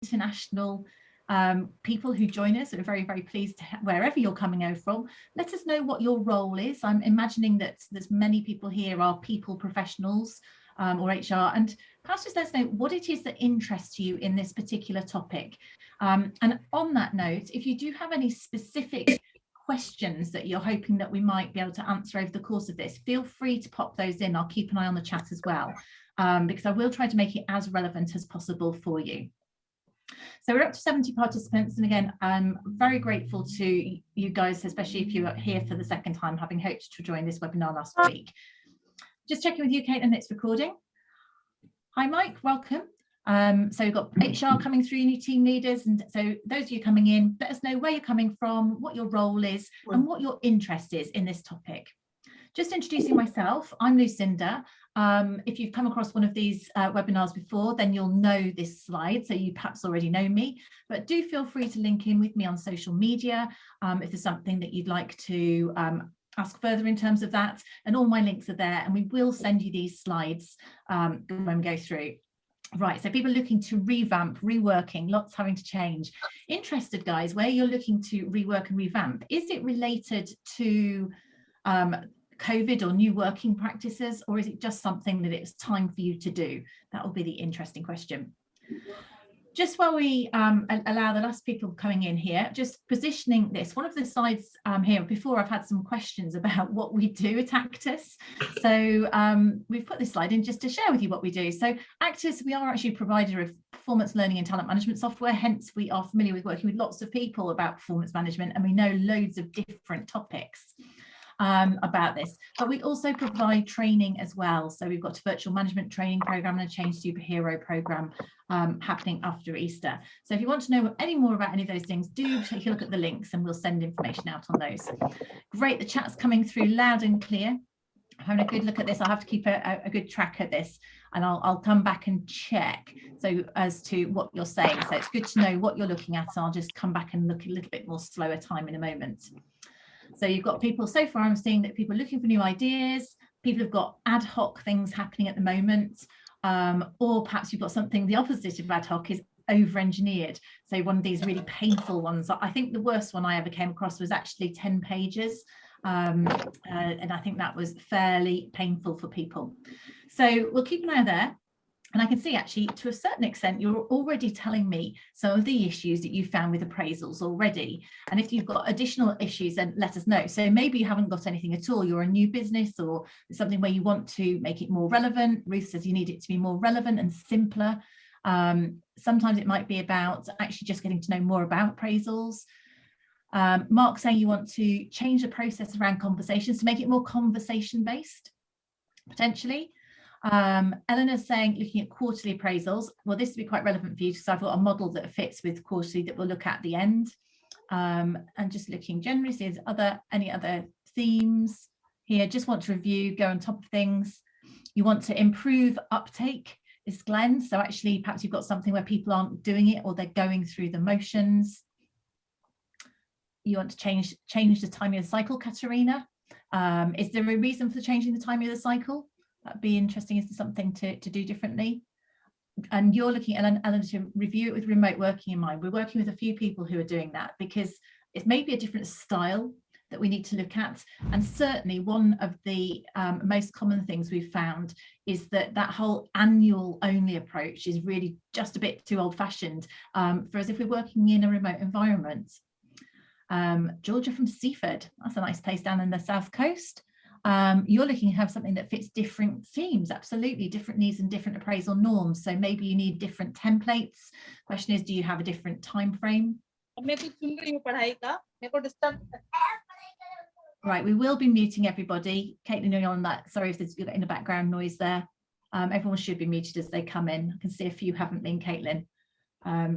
international people who join us. We're very, very pleased to wherever you're coming over from. Let us know what your role is. I'm imagining that there's many people here are people professionals or HR, and perhaps just let us know what it is that interests you in this particular topic. And on that note, if you do have any specific questions that you're hoping that we might be able to answer over the course of this, feel free to pop those in. I'll keep an eye on the chat as well, because I will try to make it as relevant as possible for you. So we're up to 70 participants, and again, I'm very grateful to you guys, especially if you are here for the second time, having hoped to join this webinar last week. Just checking with you, Caitlin, it's recording. Hi, Mike, welcome. So we've got HR coming through, new team leaders, and so those of you coming in, let us know where you're coming from, what your role is, and what your interest is in this topic. Just introducing myself, I'm Lucinda. If you've come across one of these webinars before, then you'll know this slide, so you perhaps already know me, but do feel free to link in with me on social media if there's something that you'd like to ask further in terms of that, and all my links are there, and we will send you these slides when we go through. Right, so people looking to revamp, reworking, lots having to change. Interested, guys, where you're looking to rework and revamp, is it related to COVID or new working practices, or is it just something that it's time for you to do? That will be the interesting question. Just while we allow the last people coming in here, just positioning this, one of the slides here, before I've had some questions about what we do at Actus. So we've put this slide in just to share with you what we do. So Actus, we are actually a provider of performance learning and talent management software, hence we are familiar with working with lots of people about performance management, and we know loads of different topics about this, but we also provide training as well. So we've got a virtual management training program and a change superhero program happening after Easter. So if you want to know any more about any of those things, do take a look at the links and we'll send information out on those. Great, the chat's coming through loud and clear. I'm having a good look at this. I'll have to keep a good track of this, and I'll come back and check so as to what you're saying. So it's good to know what you're looking at, and I'll just come back and look a little bit more slower time in a moment. So you've got people, so far I'm seeing that people are looking for new ideas, people have got ad hoc things happening at the moment, or perhaps you've got something the opposite of ad hoc is over-engineered. So one of these really painful ones, I think the worst one I ever came across was actually 10 pages. And I think that was fairly painful for people. So we'll keep an eye there. And I can see actually to a certain extent, you're already telling me some of the issues that you found with appraisals already. And if you've got additional issues, then let us know. So maybe you haven't got anything at all. You're a new business or something where you want to make it more relevant. Ruth says you need it to be more relevant and simpler. Sometimes it might be about actually just getting to know more about appraisals. Mark saying you want to change the process around conversations to make it more conversation based, potentially. Eleanor's saying looking at quarterly appraisals. Well, this would be quite relevant for you because I've got a model that fits with quarterly that we'll look at the end. And just looking generally, see if there's any other themes here. Just want to review, go on top of things. You want to improve uptake, is Glenn. So actually perhaps you've got something where people aren't doing it or they're going through the motions. You want to change the timing of the cycle, Katerina. Is there a reason for changing the timing of the cycle? That'd be interesting. Is there something to do differently? And you're looking at Ellen to review it with remote working in mind. We're working with a few people who are doing that because it's maybe a different style that we need to look at. And certainly one of the most common things we've found is that whole annual only approach is really just a bit too old fashioned for us if we're working in a remote environment. Georgia from Seaford, that's a nice place down in the south coast. You're looking to have something that fits different themes, absolutely, different needs and different appraisal norms. So maybe you need different templates. Question is, do you have a different time frame? Right, we will be muting everybody. Caitlin, you're on that. Sorry if you're getting the background noise there. Everyone should be muted as they come in. I can see a few haven't been, Caitlin. I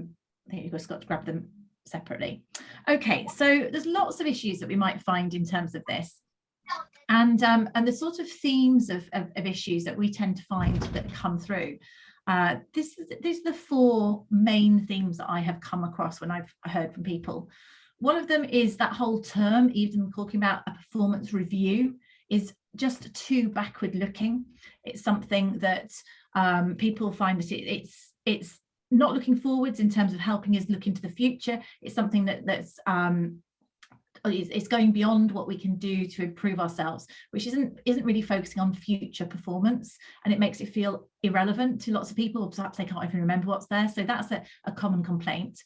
think you've just got to grab them separately. Okay, so there's lots of issues that we might find in terms of this. And the sort of themes of issues that we tend to find that come through. These are the four main themes that I have come across when I've heard from people. One of them is that whole term, even talking about a performance review, is just too backward looking. It's something that people find that it's not looking forwards in terms of helping us look into the future. It's something that's it's going beyond what we can do to improve ourselves, which isn't really focusing on future performance, and it makes it feel irrelevant to lots of people, or perhaps they can't even remember what's there. So that's a common complaint.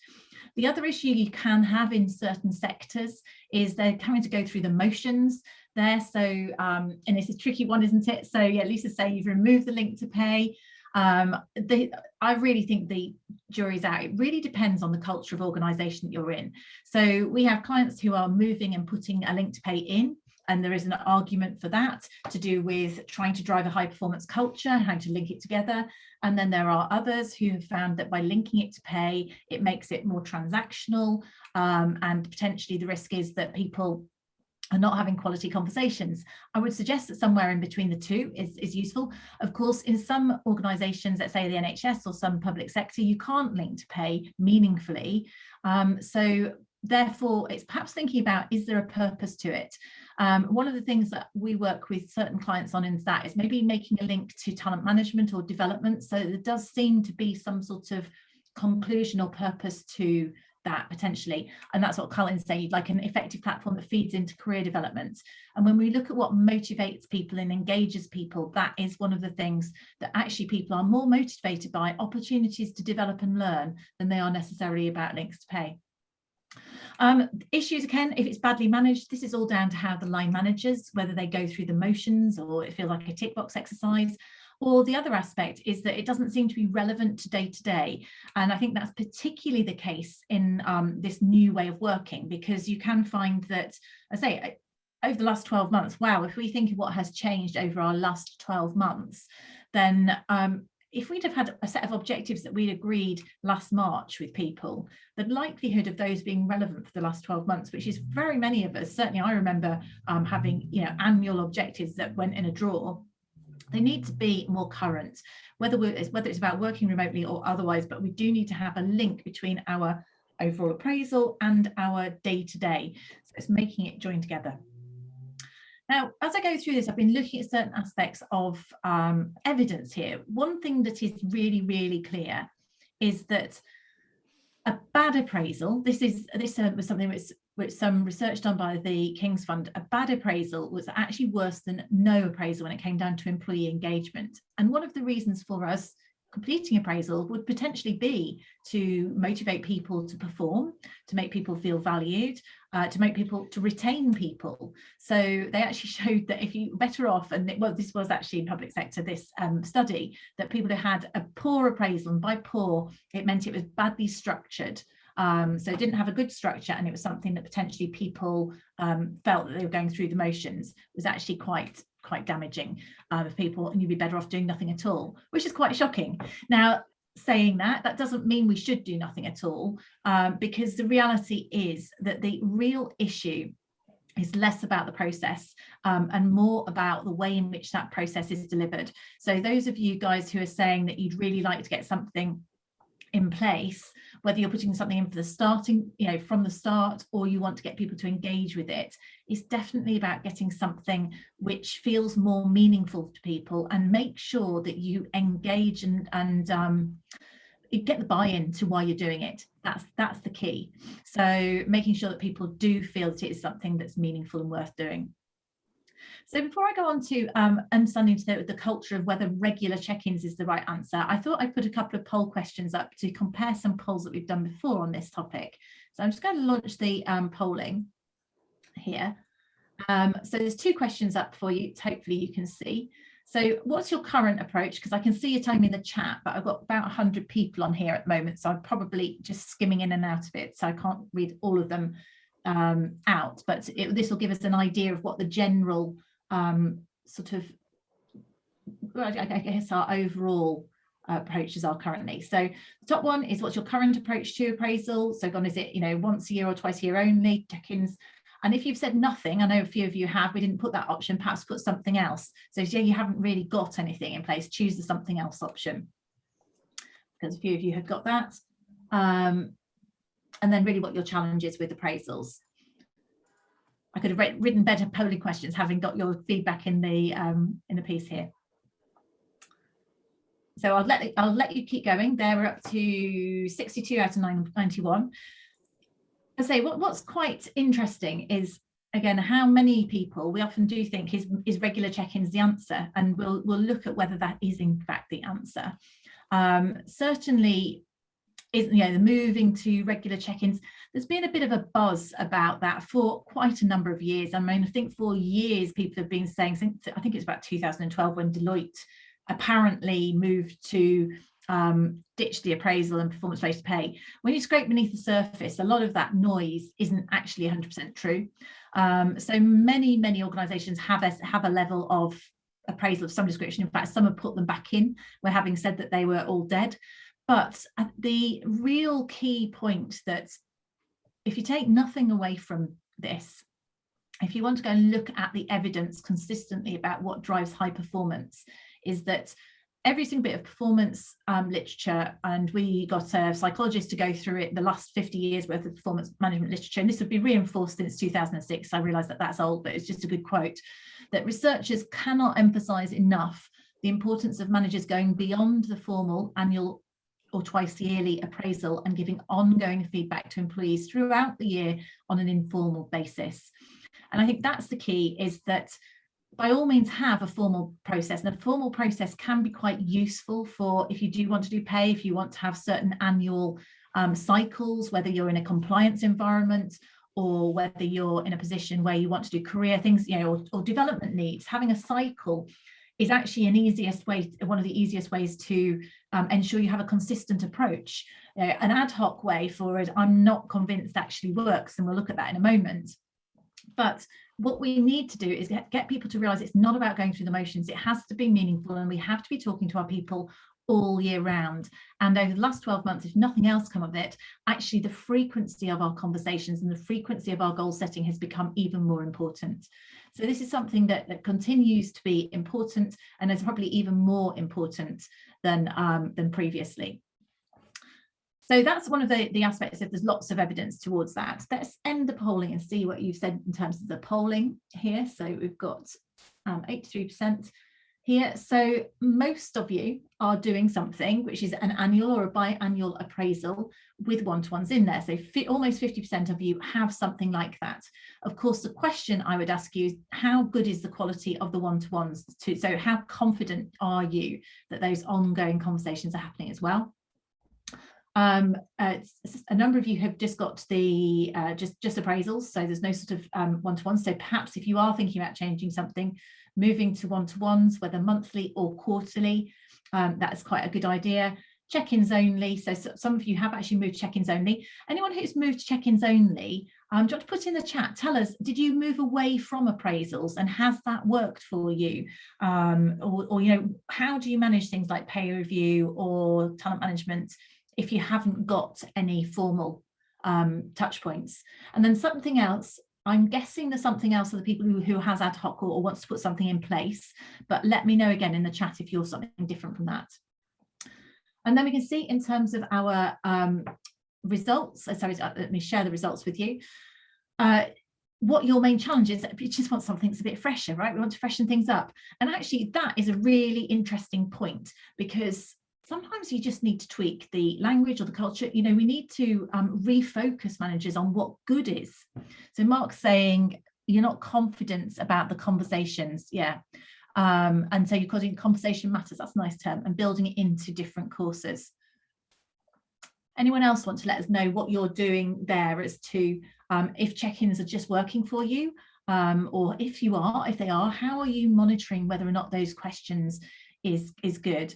The other issue you can have in certain sectors is they're having to go through the motions there. So and it's a tricky one, isn't it? So yeah, Lisa's saying you've removed the link to pay. I really think the jury's out. It really depends on the culture of organisation that you're in. So we have clients who are moving and putting a link to pay in, and there is an argument for that to do with trying to drive a high performance culture, how to link it together. And then there are others who have found that by linking it to pay, it makes it more transactional, and potentially the risk is that people are not having quality conversations. I would suggest that somewhere in between the two is useful. Of course, in some organisations, let's say the NHS or some public sector, you can't link to pay meaningfully. So therefore, it's perhaps thinking about, is there a purpose to it? One of the things that we work with certain clients on is maybe making a link to talent management or development. So there does seem to be some sort of conclusion or purpose to that potentially, and that's what Colin's saying, like an effective platform that feeds into career development. And when we look at what motivates people and engages people, that is one of the things that actually people are more motivated by opportunities to develop and learn than they are necessarily about links to pay. Issues, again, if it's badly managed, this is all down to how the line managers, whether they go through the motions or it feels like a tick box exercise. Or the other aspect is that it doesn't seem to be relevant to day to day. And I think that's particularly the case in this new way of working, because you can find that, I say, over the last 12 months, wow, if we think of what has changed over our last 12 months, then if we'd have had a set of objectives that we'd agreed last March with people, the likelihood of those being relevant for the last 12 months, which is very many of us, certainly I remember having annual objectives that went in a drawer. They need to be more current, whether it's about working remotely or otherwise, but we do need to have a link between our overall appraisal and our day-to-day. So it's making it join together. Now, as I go through this, I've been looking at certain aspects of evidence here. One thing that is really, really clear is that a bad appraisal, this was something which some research done by the King's Fund, a bad appraisal was actually worse than no appraisal when it came down to employee engagement. And one of the reasons for us completing appraisal would potentially be to motivate people to perform, to make people feel valued, to make people, to retain people. So they actually showed that if you better off, and this was actually in public sector, this study, that people who had a poor appraisal, and by poor, it meant it was badly structured. So it didn't have a good structure, and it was something that potentially people felt that they were going through the motions, was actually quite damaging of people, and you'd be better off doing nothing at all, which is quite shocking. Now, saying that doesn't mean we should do nothing at all, because the reality is that the real issue is less about the process and more about the way in which that process is delivered. So those of you guys who are saying that you'd really like to get something in place, whether you're putting something in for the starting, from the start, or you want to get people to engage with it, is definitely about getting something which feels more meaningful to people, and make sure that you engage and you get the buy-in to why you're doing it. That's the key. So making sure that people do feel that it is something that's meaningful and worth doing. So before I go on to understanding the culture of whether regular check-ins is the right answer, I thought I'd put a couple of poll questions up to compare some polls that we've done before on this topic. So I'm just going to launch the polling here. So there's 2 questions up for you, hopefully you can see. So what's your current approach? Because I can see you telling me in the chat, but I've got about 100 people on here at the moment, so I'm probably just skimming in and out of it, so I can't read all of them out, but this will give us an idea of what the general sort of, I guess, our overall approaches are currently. So the top one is, what's your current approach to appraisal? So gone, is it once a year or twice a year only, check-ins? And if you've said nothing, I know a few of you have, we didn't put that option, perhaps put something else. So yeah, you haven't really got anything in place, choose the something else option, because a few of you have got that. And then really what your challenge is with appraisals. I could have written better polling questions, having got your feedback in the piece here. So I'll let you keep going. There we're up to 62 out of 91. I say what's quite interesting is, again, how many people, we often do think is regular check-ins the answer, and we'll look at whether that is in fact the answer. Certainly is, the moving to regular check-ins, there's been a bit of a buzz about that for quite a number of years. I mean, I think for years people have been saying, I think it's about 2012 when Deloitte apparently moved to ditch the appraisal and performance-based pay. When you scrape beneath the surface, a lot of that noise isn't actually 100% true. So many organizations have a level of appraisal of some description. In fact, some have put them back in, where having said that they were all dead. But the real key point, that if you take nothing away from this, if you want to go and look at the evidence consistently about what drives high performance, is that every single bit of performance literature, and we got a psychologist to go through it, the last 50 years worth of performance management literature, and this would be reinforced since 2006. I realise that that's old, but it's just a good quote, that researchers cannot emphasise enough the importance of managers going beyond the formal annual or twice yearly appraisal and giving ongoing feedback to employees throughout the year on an informal basis. And I think that's the key, is that by all means have a formal process, and a formal process can be quite useful for if you do want to do pay, if you want to have certain annual cycles, whether you're in a compliance environment or whether you're in a position where you want to do career things, or development needs. Having a cycle is actually one of the easiest ways to ensure you have a consistent approach. An ad hoc way for it, I'm not convinced actually works, and we'll look at that in a moment. But what we need to do is get people to realise it's not about going through the motions. It has to be meaningful, and we have to be talking to our people all year round. And over the last 12 months, if nothing else come of it, actually the frequency of our conversations and the frequency of our goal setting has become even more important. So this is something that continues to be important, and is probably even more important than previously. So that's one of the aspects. If there's lots of evidence towards that, let's end the polling and see what you've said in terms of the polling here. So we've got 83% here. So most of you are doing something which is an annual or a biannual appraisal with one-to-ones in there. So almost 50% of you have something like that. Of course, the question I would ask you is, how good is the quality of the one-to-ones? So how confident are you that those ongoing conversations are happening as well? A number of you have just got the just appraisals, so there's no sort of one-to-one. So perhaps if you are thinking about changing something, moving to one-to-ones, whether monthly or quarterly, that's quite a good idea. Check-ins only, so some of you have actually moved check-ins only. Anyone who's moved to check-ins only, do you want to put in the chat, tell us, did you move away from appraisals, and has that worked for you? Or how do you manage things like pay review or talent management if you haven't got any formal touch points? And then something else, I'm guessing there's something else for the people who has ad hoc or wants to put something in place, but let me know again in the chat if you're something different from that. And then we can see in terms of our results, let me share the results with you. What your main challenge is. If you just want something that's a bit fresher, right? We want to freshen things up. And actually that is a really interesting point, because sometimes you just need to tweak the language or the culture. We need to refocus managers on what good is. So Mark's saying you're not confident about the conversations. Yeah. And so you're causing conversation matters. That's a nice term. And building it into different courses. Anyone else want to let us know what you're doing there as to if check-ins are just working for you? Or if they are, how are you monitoring whether or not those questions is good?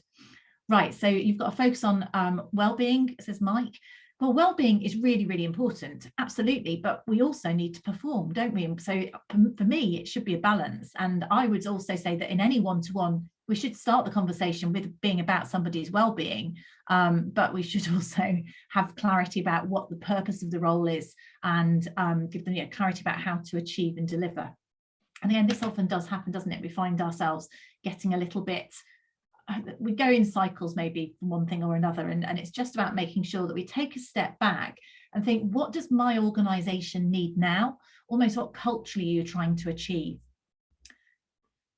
Right, so you've got to focus on well-being, says Mike. Well, well-being is really, really important, absolutely, but we also need to perform, don't we? So for me, it should be a balance. And I would also say that in any one-to-one, we should start the conversation with being about somebody's well-being, but we should also have clarity about what the purpose of the role is, and give them clarity about how to achieve and deliver. And again, this often does happen, doesn't it? We find ourselves getting a little bit, we go in cycles maybe from one thing or another, and it's just about making sure that we take a step back and think, what does my organization need now? Almost what culturally you're trying to achieve.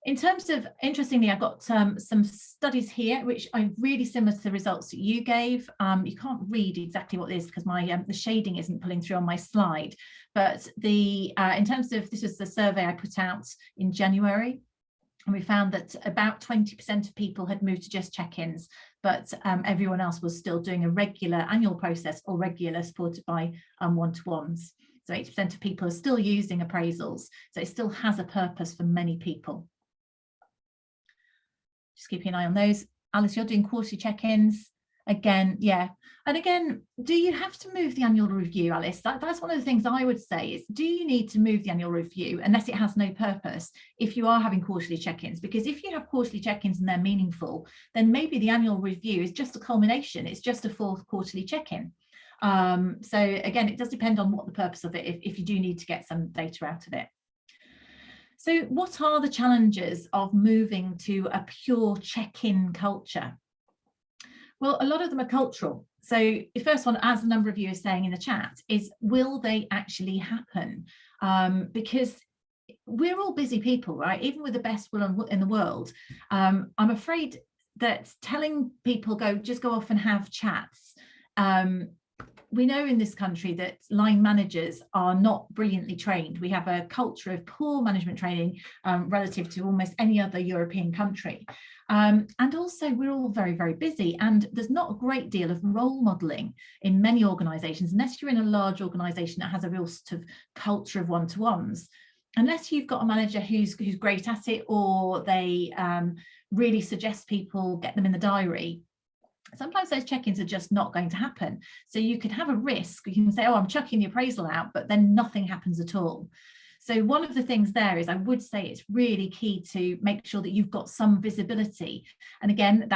In terms of, interestingly, I've got some studies here which are really similar to the results that you gave. You can't read exactly what it is because my the shading isn't pulling through on my slide, but the in terms of, this was the survey I put out in January, and we found that about 20% of people had moved to just check-ins, but everyone else was still doing a regular annual process or regular supported by one-to-ones. So 80% of people are still using appraisals, so it still has a purpose for many people. Just keeping an eye on those. Alice, you're doing quarterly check-ins again. Yeah. And again, do you have to move the annual review, Alice? That's one of the things I would say is, do you need to move the annual review unless it has no purpose if you are having quarterly check-ins? Because if you have quarterly check-ins and they're meaningful, then maybe the annual review is just a culmination. It's just a fourth quarterly check-in. So again, it does depend on what the purpose of it, if you do need to get some data out of it. So what are the challenges of moving to a pure check-in culture? Well, a lot of them are cultural. So the first one, as a number of you are saying in the chat, is will they actually happen? Because we're all busy people, right? Even with the best will in the world. I'm afraid that telling people just go off and have chats. We know in this country that line managers are not brilliantly trained. We have a culture of poor management training relative to almost any other European country. And also we're all very, very busy, and there's not a great deal of role modeling in many organizations, unless you're in a large organization that has a real sort of culture of one-to-ones. Unless you've got a manager who's great at it, or they really suggest people get them in the diary, sometimes those check-ins are just not going to happen. So you could have a risk. You can say, oh, I'm chucking the appraisal out, but then nothing happens at all. So one of the things there is, I would say it's really key to make sure that you've got some visibility. And again,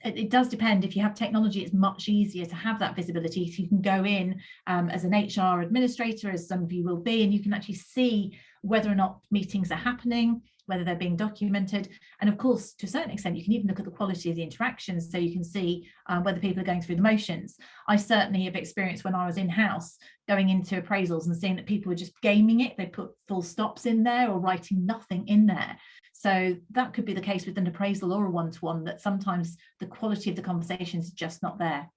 it does depend. If you have technology, it's much easier to have that visibility. So you can go in as an HR administrator, as some of you will be, and you can actually see whether or not meetings are happening, whether they're being documented. And of course, to a certain extent, you can even look at the quality of the interactions, so you can see whether people are going through the motions. I certainly have experienced when I was in-house going into appraisals and seeing that people were just gaming it. They put full stops in there or writing nothing in there. So that could be the case with an appraisal or a one-to-one, that sometimes the quality of the conversations is just not there.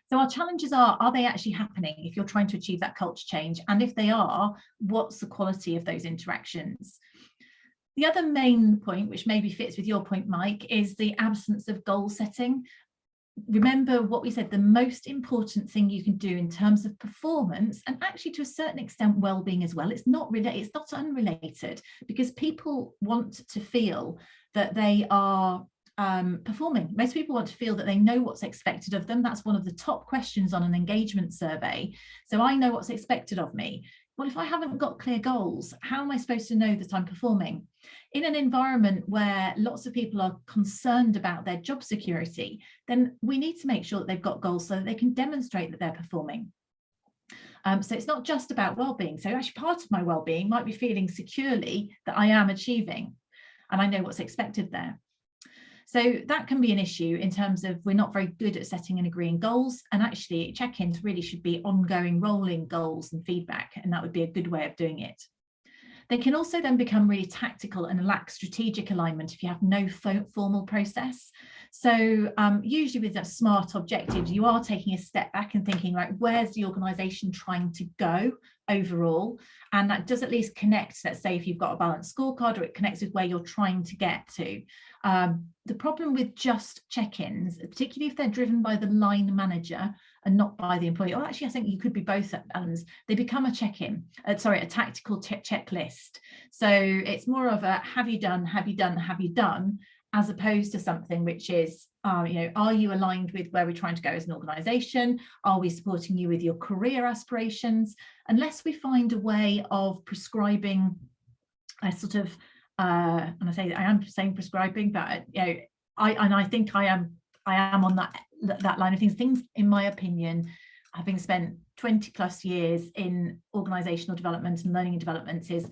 So our challenges are they actually happening if you're trying to achieve that culture change? And if they are, what's the quality of those interactions? The other main point, which maybe fits with your point, Mike, is the absence of goal setting. Remember what we said, the most important thing you can do in terms of performance, and actually to a certain extent well-being as well, it's not unrelated, because people want to feel that they are performing. Most people want to feel that they know what's expected of them. That's one of the top questions on an engagement survey. So I know what's expected of me. Well, if I haven't got clear goals, how am I supposed to know that I'm performing? In an environment where lots of people are concerned about their job security, then we need to make sure that they've got goals so that they can demonstrate that they're performing. So it's not just about well-being. So actually part of my well-being might be feeling securely that I am achieving and I know what's expected there. So that can be an issue in terms of we're not very good at setting and agreeing goals, and actually check-ins really should be ongoing rolling goals and feedback, and that would be a good way of doing it. They can also then become really tactical and lack strategic alignment if you have no formal process. So usually with that SMART objectives, you are taking a step back and thinking, right, where's the organisation trying to go overall? And that does at least connect, let's say if you've got a balanced scorecard, or it connects with where you're trying to get to. The problem with just check-ins, particularly if they're driven by the line manager and not by the employee, or actually I think you could be both elements, they become a check-in, a tactical checklist. So it's more of a have you done, have you done, have you done, as opposed to something which is, are you aligned with where we're trying to go as an organisation? Are we supporting you with your career aspirations? Unless we find a way of prescribing a sort of, and I am saying prescribing, but I think I am on that line of things in my opinion, having spent 20 plus years in organisational development and learning and development, is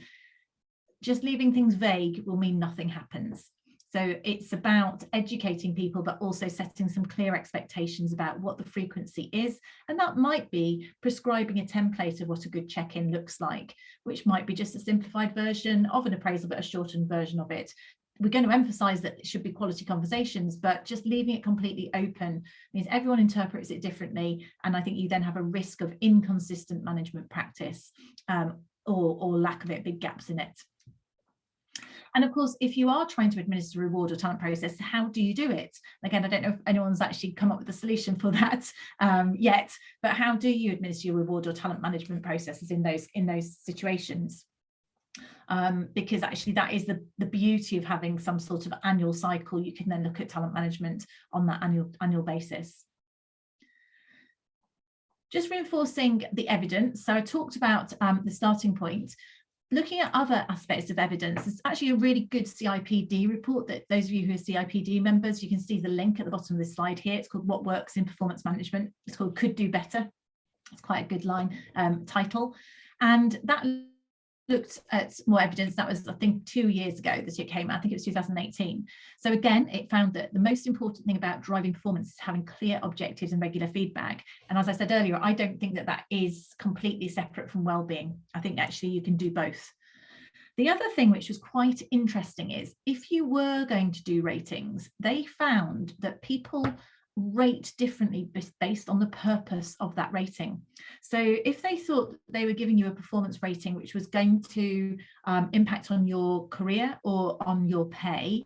just leaving things vague will mean nothing happens. So it's about educating people, but also setting some clear expectations about what the frequency is. And that might be prescribing a template of what a good check-in looks like, which might be just a simplified version of an appraisal, but a shortened version of it. We're going to emphasize that it should be quality conversations, but just leaving it completely open means everyone interprets it differently. And I think you then have a risk of inconsistent management practice or lack of it, big gaps in it. And of course, if you are trying to administer a reward or talent process, how do you do it? Again, I don't know if anyone's actually come up with a solution for that yet, but how do you administer your reward or talent management processes in those situations? Because actually that is the beauty of having some sort of annual cycle. You can then look at talent management on that annual basis. Just reinforcing the evidence. So I talked about the starting point. Looking at other aspects of evidence, there's actually a really good CIPD report that those of you who are CIPD members, you can see the link at the bottom of this slide here. It's called What Works in Performance Management. It's called Could Do Better. It's quite a good line title. And that looked at more evidence. That was, I think, 2 years ago that it came out. I think it was 2018. So again, it found that the most important thing about driving performance is having clear objectives and regular feedback. And as I said earlier, I don't think that is completely separate from well-being. I think actually you can do both. The other thing which was quite interesting is if you were going to do ratings, they found that people rate differently based on the purpose of that rating. So if they thought they were giving you a performance rating which was going to impact on your career or on your pay,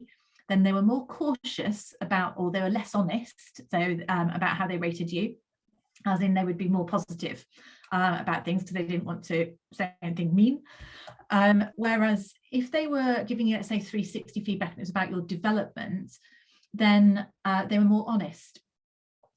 then they were more cautious about, or they were less honest, so about how they rated you, as in they would be more positive about things because they didn't want to say anything mean. Whereas if they were giving you, let's say, 360 feedback and it was about your development, then they were more honest.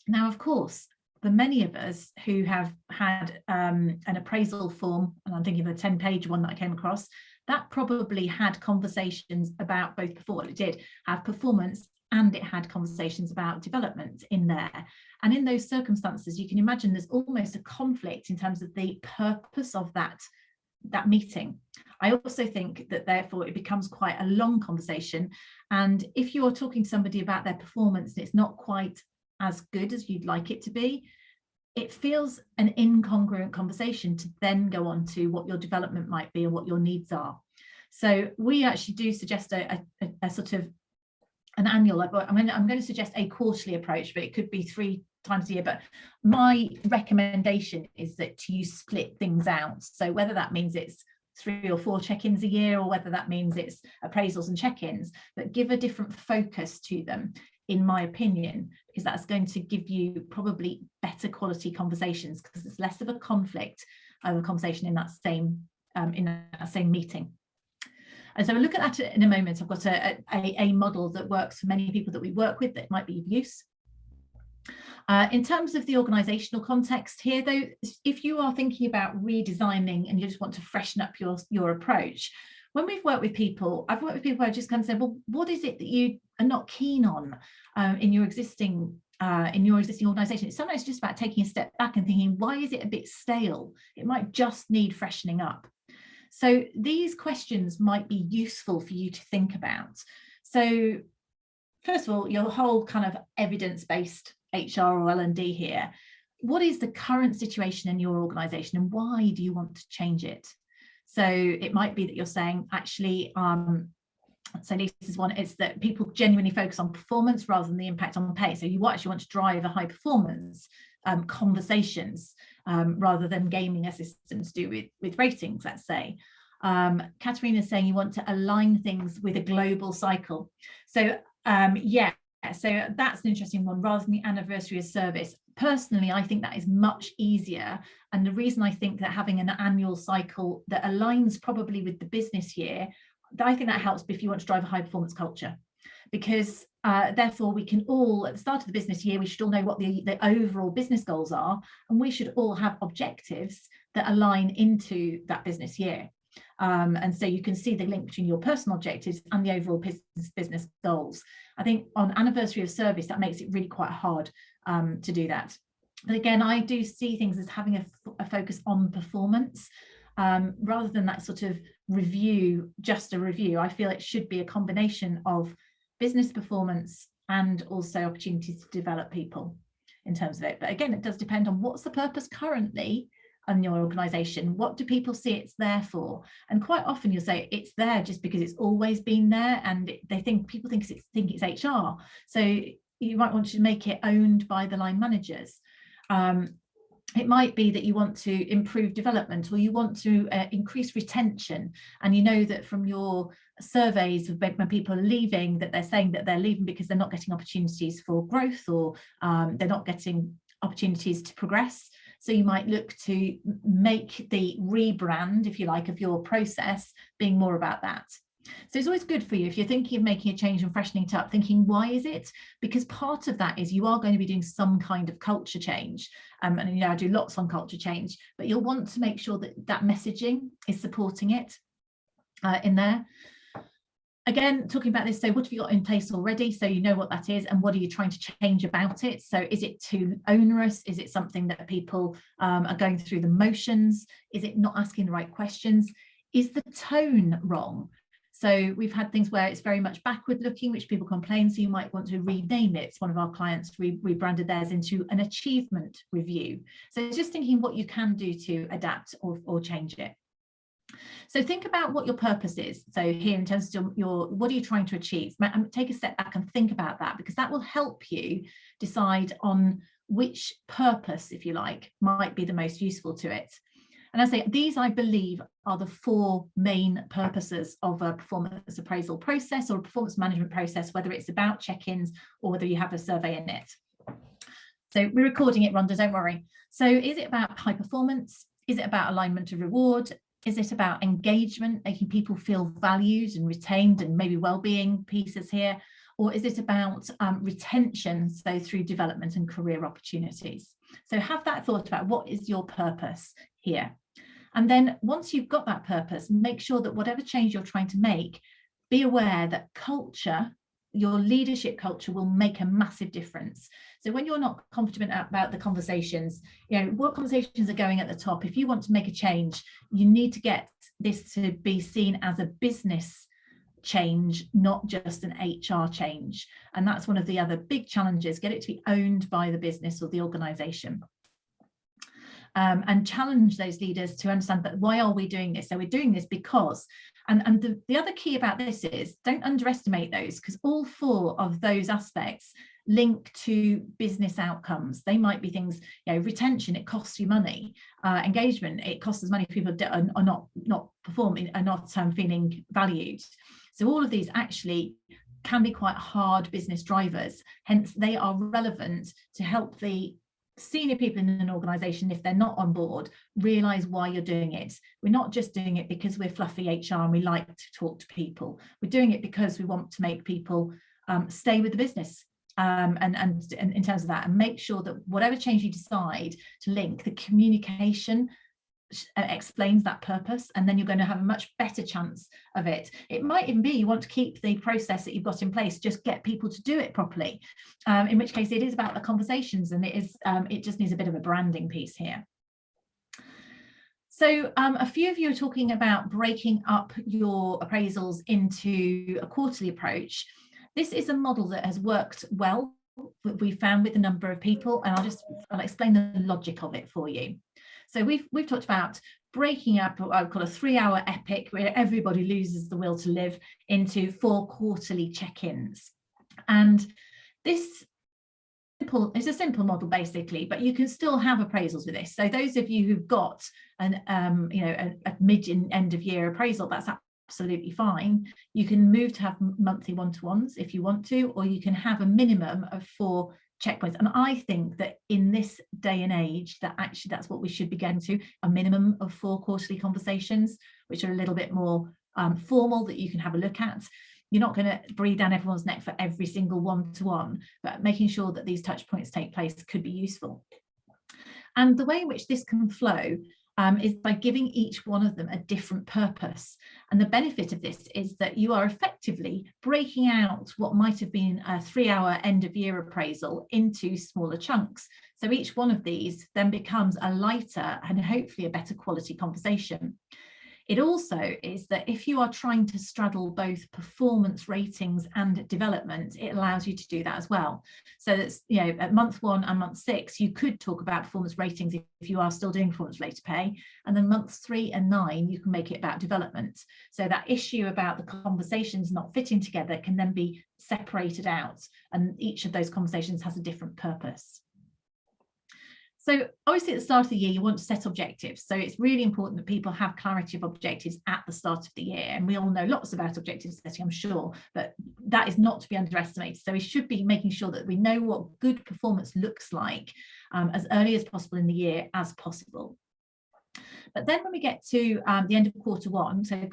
Now, of course, for many of us who have had an appraisal form, and I'm thinking of a 10-page one that I came across, that probably had conversations about both before. It did have performance and it had conversations about development in there. And in those circumstances, you can imagine there's almost a conflict in terms of the purpose of that meeting. I also think that therefore it becomes quite a long conversation. And if you're talking to somebody about their performance and it's not quite as good as you'd like it to be, it feels an incongruent conversation to then go on to what your development might be and what your needs are. So we actually do suggest a sort of an annual, I'm going to suggest a quarterly approach, but it could be 3 times a year. But my recommendation is that you split things out. So whether that means it's 3 or 4 check-ins a year, or whether that means it's appraisals and check-ins, but give a different focus to them, in my opinion, because that's going to give you probably better quality conversations, because it's less of a conflict of a conversation in that same meeting. And so we'll look at that in a moment. I've got a model that works for many people that we work with that might be of use. In terms of the organizational context here, though, if you are thinking about redesigning and you just want to freshen up your approach, when we've worked with people, I've worked with people who just kind of say, well, what is it that you are not keen on in your existing organization? It's sometimes just about taking a step back and thinking, why is it a bit stale? It might just need freshening up. So these questions might be useful for you to think about. So first of all, your whole kind of evidence-based HR or L&D here. What is the current situation in your organization and why do you want to change it? So it might be that you're saying, actually, so Lisa's one is that people genuinely focus on performance rather than the impact on pay. So you actually want to drive a high performance conversations rather than gaming a system to do with ratings, let's say. Katerina is saying you want to align things with a global cycle. So yeah, so that's an interesting one, rather than the anniversary of service. Personally, I think that is much easier. And the reason I think that having an annual cycle that aligns probably with the business year, I think that helps if you want to drive a high performance culture, because therefore we can all, at the start of the business year, we should all know what the overall business goals are, and we should all have objectives that align into that business year. And so you can see the link between your personal objectives and the overall business goals. I think on anniversary of service, that makes it really quite hard to do that. But again, I do see things as having a focus on performance rather than that sort of review, just a review. I feel it should be a combination of business performance, and also opportunities to develop people in terms of it. But again, it does depend on what's the purpose currently in your organization. What do people see it's there for? And quite often you'll say it's there just because it's always been there, and people think it's HR. So you might want to make it owned by the line managers. It might be that you want to improve development, or you want to increase retention, and you know that from your surveys of when people are leaving, that they're saying that they're leaving because they're not getting opportunities for growth, or they're not getting opportunities to progress. So you might look to make the rebrand, if you like, of your process being more about that. So it's always good for you, if you're thinking of making a change and freshening it up, thinking, why is it? Because part of that is you are going to be doing some kind of culture change. And I do lots on culture change, but you'll want to make sure that that messaging is supporting it in there. Again, talking about this, so what have you got in place already? So you know what that is, and what are you trying to change about it? So is it too onerous? Is it something that people are going through the motions? Is it not asking the right questions? Is the tone wrong? So we've had things where it's very much backward looking, which people complain. So you might want to rename it. It's one of our clients rebranded theirs into an achievement review. So just thinking what you can do to adapt or change it. So think about what your purpose is. So here, in terms of what are you trying to achieve? Take a step back and think about that, because that will help you decide on which purpose, if you like, might be the most useful to it. And I say these, I believe, are the four main purposes of a performance appraisal process or a performance management process, whether it's about check-ins or whether you have a survey in it. So we're recording it, Rhonda, don't worry. So is it about high performance? Is it about alignment to reward? Is it about engagement, making people feel valued and retained, and maybe well-being pieces here? Or is it about retention, so through development and career opportunities? So have that thought about what is your purpose here. And then once you've got that purpose, make sure that whatever change you're trying to make, be aware that culture, your leadership culture, will make a massive difference. So when you're not confident about the conversations, what conversations are going at the top, if you want to make a change, you need to get this to be seen as a business change, not just an HR change. And that's one of the other big challenges, get it to be owned by the business or the organization. And challenge those leaders to understand that why are we doing this? So we're doing this because, and the other key about this is don't underestimate those, because all four of those aspects link to business outcomes. They might be things, retention, it costs you money. Engagement, it costs us money if people are not performing, are not feeling valued. So all of these actually can be quite hard business drivers. Hence, they are relevant to help the senior people in an organization, if they're not on board, realize why you're doing it. We're not just doing it because we're fluffy HR and we like to talk to people. We're doing it because we want to make people stay with the business. And in terms of that, and make sure that whatever change you decide to link, the communication explains that purpose, and then you're going to have a much better chance of it. It might even be you want to keep the process that you've got in place, just get people to do it properly, in which case it is about the conversations, and it just needs a bit of a branding piece here. So a few of you are talking about breaking up your appraisals into a quarterly approach. This is a model that has worked well, we found, with a number of people, and I'll explain the logic of it for you. So we've talked about breaking up what I would call a 3-hour epic, where everybody loses the will to live, into 4 quarterly check-ins. And this is a simple model basically, but you can still have appraisals with this. So those of you who've got a mid and end of year appraisal, that's absolutely fine. You can move to have monthly one-to-ones if you want to, or you can have a minimum of 4 checkpoints. And I think that in this day and age, that actually that's what we should be getting to, a minimum of 4 quarterly conversations, which are a little bit more formal, that you can have a look at. You're not going to breathe down everyone's neck for every single one-to-one, but making sure that these touch points take place could be useful. And the way in which this can flow is by giving each one of them a different purpose. And the benefit of this is that you are effectively breaking out what might have been a 3-hour end of year appraisal into smaller chunks. So each one of these then becomes a lighter and hopefully a better quality conversation. It also is that if you are trying to straddle both performance ratings and development, it allows you to do that as well. So that's, at month 1 and month 6, you could talk about performance ratings if you are still doing performance related pay. And then months 3 and 9, you can make it about development. So that issue about the conversations not fitting together can then be separated out. And each of those conversations has a different purpose. So obviously at the start of the year, you want to set objectives. So it's really important that people have clarity of objectives at the start of the year. And we all know lots about objective setting, I'm sure, but that is not to be underestimated. So we should be making sure that we know what good performance looks like as early as possible in the year as possible. But then when we get to the end of quarter 1, so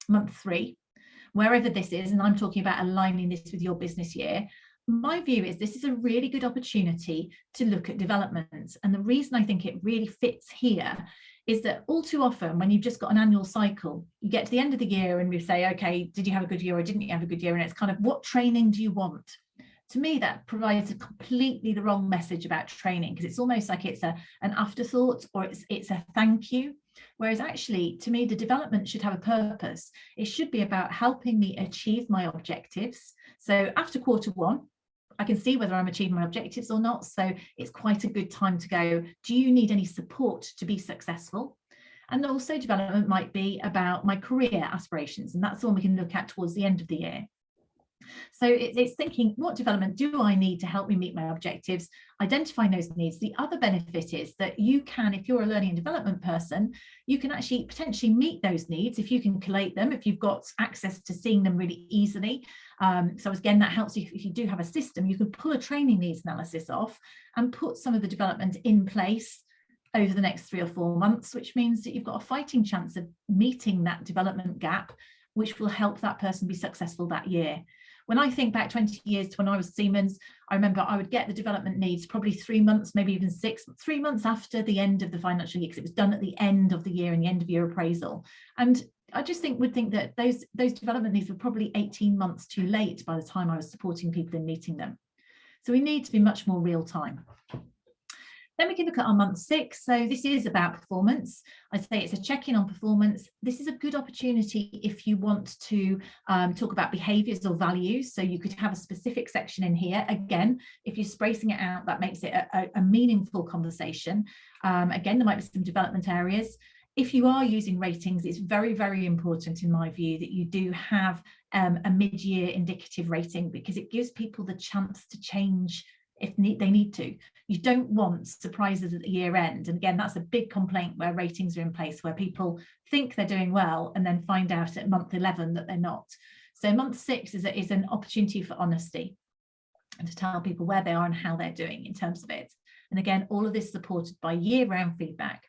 month 3, wherever this is, and I'm talking about aligning this with your business year, my view is this is a really good opportunity to look at development. And the reason I think it really fits here is that all too often when you've just got an annual cycle, you get to the end of the year and we say, okay, did you have a good year or didn't you have a good year? And it's kind of, what training do you want? To me, that provides a completely the wrong message about training, because it's almost like it's an afterthought, or it's a thank you. Whereas actually, to me, the development should have a purpose. It should be about helping me achieve my objectives. So after quarter 1, I can see whether I'm achieving my objectives or not. So it's quite a good time to go, do you need any support to be successful? And also development might be about my career aspirations. And that's the one we can look at towards the end of the year. So it's thinking, what development do I need to help me meet my objectives, identifying those needs. The other benefit is that you can, if you're a learning and development person, you can actually potentially meet those needs if you can collate them, if you've got access to seeing them really easily. So again, that helps you if you do have a system, you can pull a training needs analysis off and put some of the development in place over the next 3 or 4 months, which means that you've got a fighting chance of meeting that development gap, which will help that person be successful that year. When I think back 20 years to when I was Siemens, I remember I would get the development needs probably 3 months, maybe even 6, 3 months after the end of the financial year, because it was done at the end of the year and the end of year appraisal. And I just would think that those development needs were probably 18 months too late by the time I was supporting people in meeting them. So we need to be much more real time. Then we can look at our month 6. So this is about performance. I'd say it's a check-in on performance. This is a good opportunity if you want to talk about behaviours or values. So you could have a specific section in here. Again, if you're spacing it out, that makes it a meaningful conversation. Again, there might be some development areas. If you are using ratings, it's very, very important in my view that you do have a mid-year indicative rating, because it gives people the chance to change if they need to. You don't want surprises at the year end. And again, that's a big complaint where ratings are in place, where people think they're doing well and then find out at month 11 that they're not. So month 6 is an opportunity for honesty and to tell people where they are and how they're doing in terms of it. And again, all of this supported by year-round feedback.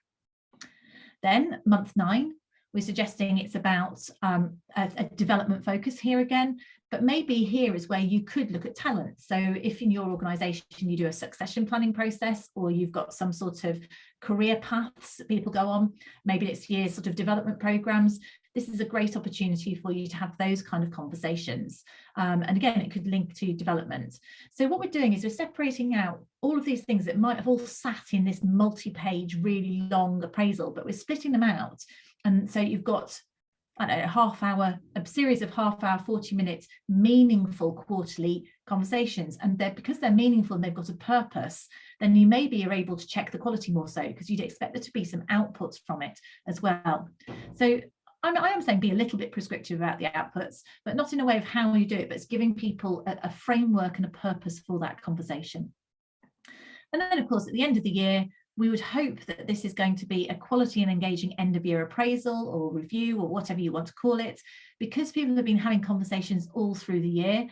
Then month 9, we're suggesting it's about a development focus here again, but maybe here is where you could look at talent. So if in your organisation you do a succession planning process, or you've got some sort of career paths that people go on, maybe it's year sort of development programs, this is a great opportunity for you to have those kind of conversations. And again, it could link to development. So what we're doing is we're separating out all of these things that might have all sat in this multi-page, really long appraisal, but we're splitting them out. And so you've got, I don't know, a series of half-hour, 40-minute meaningful quarterly conversations. And because they're meaningful and they've got a purpose, then you maybe are able to check the quality more so, because you'd expect there to be some outputs from it as well. So I am saying be a little bit prescriptive about the outputs, but not in a way of how you do it, but it's giving people a framework and a purpose for that conversation. And then, of course, at the end of the year, we would hope that this is going to be a quality and engaging end of year appraisal or review, or whatever you want to call it. Because people have been having conversations all through the year,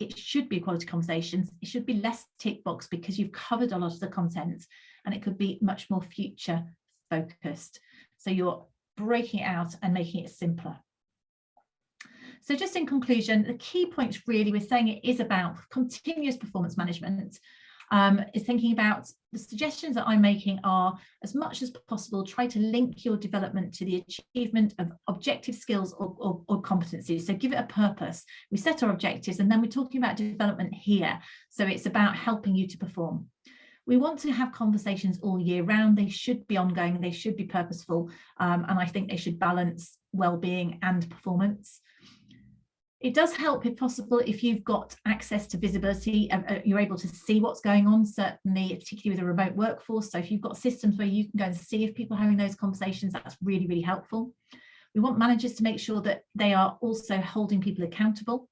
it should be quality conversations. It should be less tick box, because you've covered a lot of the content, and it could be much more future focused. So you're breaking it out and making it simpler. So just in conclusion, the key points really, we're saying it is about continuous performance management. Is thinking about the suggestions that I'm making are, as much as possible, try to link your development to the achievement of objective skills or competencies. So give it a purpose. We set our objectives, and then we're talking about development here. So it's about helping you to perform. We want to have conversations all year round. They should be ongoing, they should be purposeful, and I think they should balance well-being and performance. It does help, if possible, if you've got access to visibility, you're able to see what's going on, certainly, particularly with a remote workforce. So if you've got systems where you can go and see if people are having those conversations, that's really, really helpful. We want managers to make sure that they are also holding people accountable.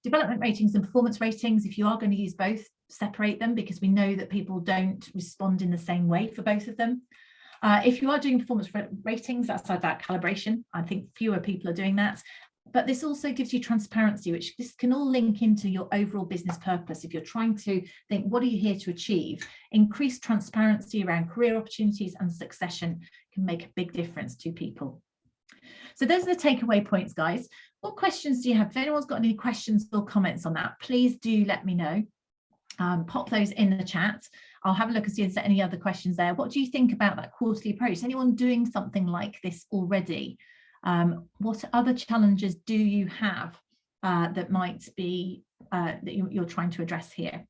Development ratings and performance ratings, if you are going to use both, separate them, because we know that people don't respond in the same way for both of them. If you are doing performance ratings, that's about calibration. I think fewer people are doing that. But this also gives you transparency, which this can all link into your overall business purpose. If you're trying to think, what are you here to achieve? Increased transparency around career opportunities and succession can make a big difference to people. So those are the takeaway points, guys. What questions do you have? If anyone's got any questions or comments on that, please do let me know. Pop those in the chat. I'll have a look and see if there's any other questions there. What do you think about that quarterly approach? Is anyone doing something like this already? What other challenges do you have that might be that you're trying to address here?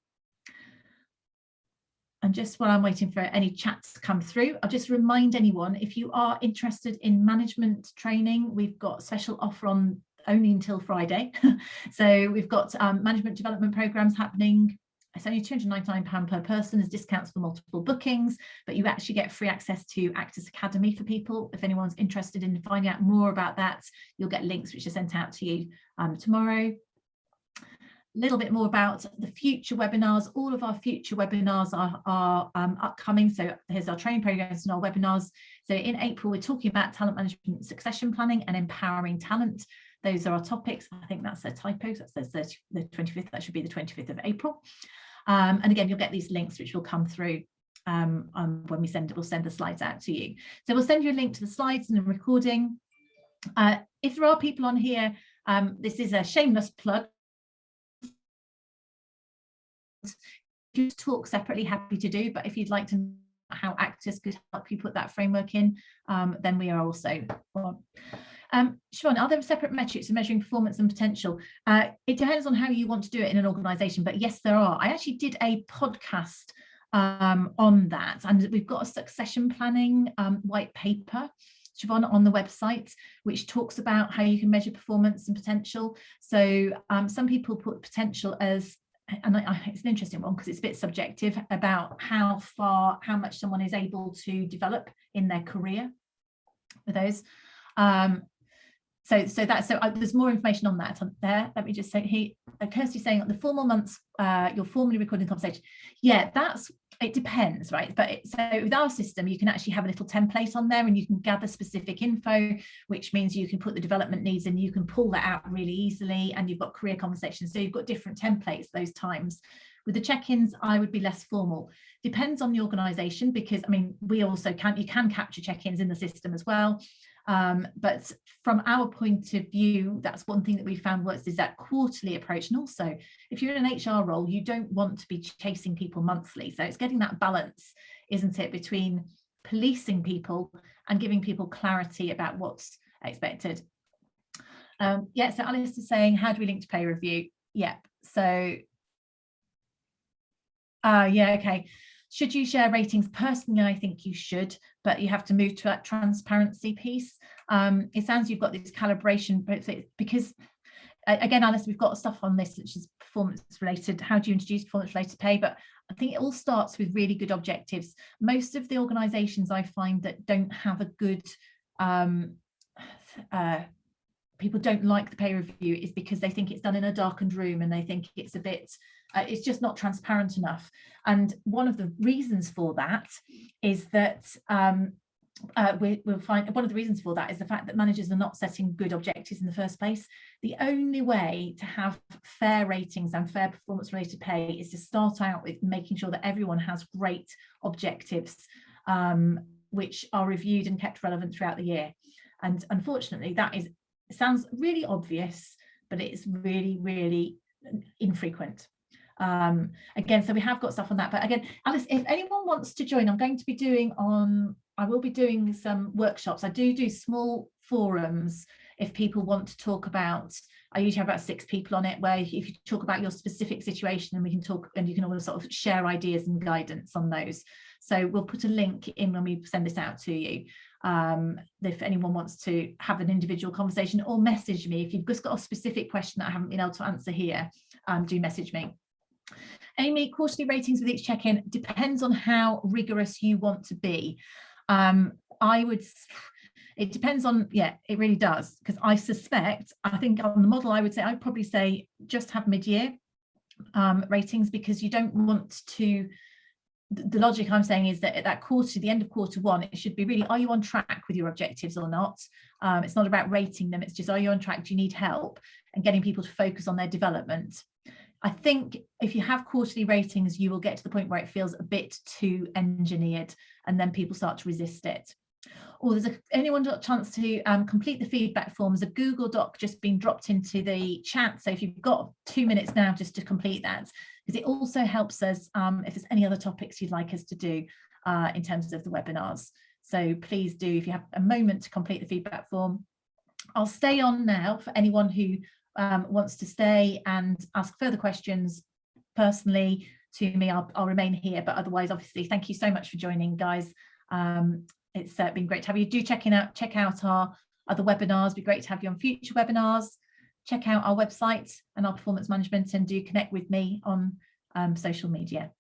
And just while I'm waiting for any chats to come through, I'll just remind anyone, if you are interested in management training, we've got a special offer on only until Friday. So we've got management development programs happening. It's only £299 per person as discounts for multiple bookings, but you actually get free access to Actus Academy for people. If anyone's interested in finding out more about that, you'll get links which are sent out to you tomorrow. A little bit more about the future webinars. All of our future webinars are upcoming. So here's our training programs and our webinars. So in April, we're talking about talent management, succession planning, and empowering talent. Those are our topics. I think that's a typo. So that says the 25th. That should be the 25th of April. And again, you'll get these links which will come through when we'll send the slides out to you. So we'll send you a link to the slides and the recording. If there are people on here, this is a shameless plug. If you talk separately, happy to do, but if you'd like to know how Actus could help you put that framework in, then we are also on. Siobhan, are there separate metrics for measuring performance and potential? It depends on how you want to do it in an organisation, but yes, there are. I actually did a podcast on that, and we've got a succession planning white paper, Siobhan, on the website, which talks about how you can measure performance and potential. So some people put potential as, and it's an interesting one because it's a bit subjective, about how much someone is able to develop in their career with those. So there's more information on that on there. Let me just say, Kirsty's saying the formal months, you're formally recording conversation. Yeah, it depends, right? But so with our system, you can actually have a little template on there and you can gather specific info, which means you can put the development needs and you can pull that out really easily, and you've got career conversations. So you've got different templates those times. With the check-ins, I would be less formal. Depends on the organisation, because I mean, you can capture check-ins in the system as well. But from our point of view, that's one thing that we found works, is that quarterly approach. And also, if you're in an HR role, you don't want to be chasing people monthly. So it's getting that balance, isn't it, between policing people and giving people clarity about what's expected. Yeah, so Alice is saying, how do we link to pay review? Yeah, so yeah, okay. Should you share ratings? Personally, I think you should, but you have to move to that transparency piece. It sounds you've got this calibration, because again, Alice, we've got stuff on this which is performance related. How do you introduce performance related pay? But I think it all starts with really good objectives. Most of the organizations I find that don't have a good people don't like the pay review is because they think it's done in a darkened room, and they think it's a bit it's just not transparent enough. And one of the reasons for that is that we'll find one of the reasons for that is the fact that managers are not setting good objectives in the first place. The only way to have fair ratings and fair performance related pay is to start out with making sure that everyone has great objectives which are reviewed and kept relevant throughout the year. And unfortunately, it sounds really obvious, but it's really, really infrequent. Again, so we have got stuff on that. But again, Alice, if anyone wants to join, I will be doing some workshops. I do small forums if people want to talk about I usually have about 6 people on it, where if you talk about your specific situation, and we can talk, and you can always sort of share ideas and guidance on those. So we'll put a link in when we send this out to you. If anyone wants to have an individual conversation, or message me if you've just got a specific question that I haven't been able to answer here, do message me. Amy, quarterly ratings with each check-in depends on how rigorous you want to be. It depends on, yeah, it really does, because I think on the model, I'd probably say just have mid-year ratings, because you don't want to, the logic I'm saying is that at that quarter, the end of quarter one, it should be really, are you on track with your objectives or not? It's not about rating them, it's just, are you on track? Do you need help? And getting people to focus on their development. I think if you have quarterly ratings, you will get to the point where it feels a bit too engineered, and then people start to resist it. Or anyone got a chance to complete the feedback forms, a Google Doc just been dropped into the chat. So if you've got 2 minutes now just to complete that, because it also helps us if there's any other topics you'd like us to do in terms of the webinars. So please do, if you have a moment, to complete the feedback form. I'll stay on now for anyone who wants to stay and ask further questions personally to me. I'll remain here, but otherwise, obviously, thank you so much for joining, guys. It's been great to have you. Do check out our other webinars. It'd be great to have you on future webinars. Check out our website and our performance management, and do connect with me on social media.